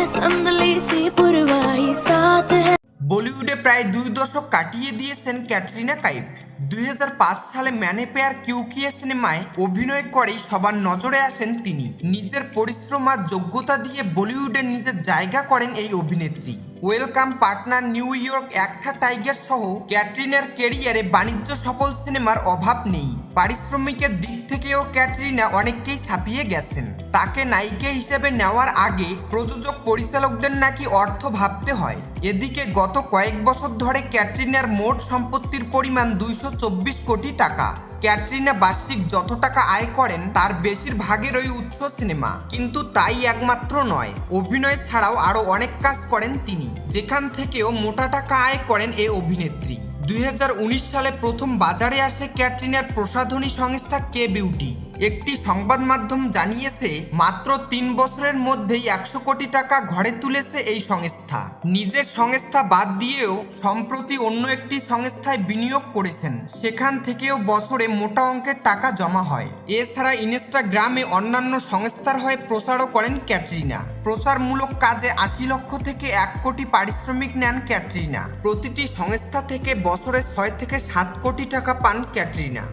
संदली सी पुरवाई साथ है। বলিউডে প্রায় 2 দশক কাটিয়ে দিয়েছেন ক্যাটরিনা কাইফ। 2005 সালে ম্যানে প্যার কিউ কিয়ে সিনেমায় অভিনয় করেই সবার নজরে আসেন তিনি। নিজের পরিশ্রম আর যোগ্যতা দিয়ে বলিউডে নিজের জায়গা করেন এই অভিনেত্রী। ওয়েলকাম, পার্টনার, নিউ ইয়র্ক, এক থা টাইগার সহ ক্যাটরিনার কেরিয়ারে বাণিজ্য সফল সিনেমার অভাব নেই। পারিশ্রমিকের দিক থেকেও ক্যাটরিনা অনেককেই ছাপিয়ে গেছেন। তাকে নায়িকা হিসেবে নেওয়ার আগে প্রযোজক পরিচালকদের নাকি অর্থ ভাবতে হয়। এদিকে গত কয়েক বছর ধরে ক্যাটরিনার মোট সম্পত্তির পরিমাণ 224 কোটি টাকা। ক্যাটরিনা বার্ষিক যত টাকা আয় করেন তার বেশিরভাগেরই উৎস সিনেমা। কিন্তু তাই একমাত্র নয়, অভিনয় ছাড়াও আরও অনেক কাজ করেন তিনি, যেখান থেকেও মোটা টাকা আয় করেন এই অভিনেত্রী। 2019 সালে প্রথম বাজারে আসে ক্যাটরিনার প্রসাধনী সংস্থা কে বিউটি। একটি সংবাদ মাধ্যম জানিয়েছে মাত্র 3 বছরের মধ্যেই 100 কোটি টাকা ঘরে তুলেছে এই সংস্থা। নিজের সংস্থা বাদ দিয়েও সম্প্রতি অন্য একটি সংস্থায় বিনিয়োগ করেছেন, সেখান থেকেও বছরে মোটা অঙ্কের টাকা জমা হয়। এছাড়া ইনস্টাগ্রামে অন্যান্য সংস্থার হয়ে প্রচারও করেন ক্যাটরিনা। প্রচারমূলক কাজে 80 লক্ষ থেকে 1 কোটি পারিশ্রমিক নেন ক্যাটরিনা। প্রতিটি সংস্থা থেকে বছরে 6 থেকে 7 কোটি টাকা পান ক্যাটরিনা।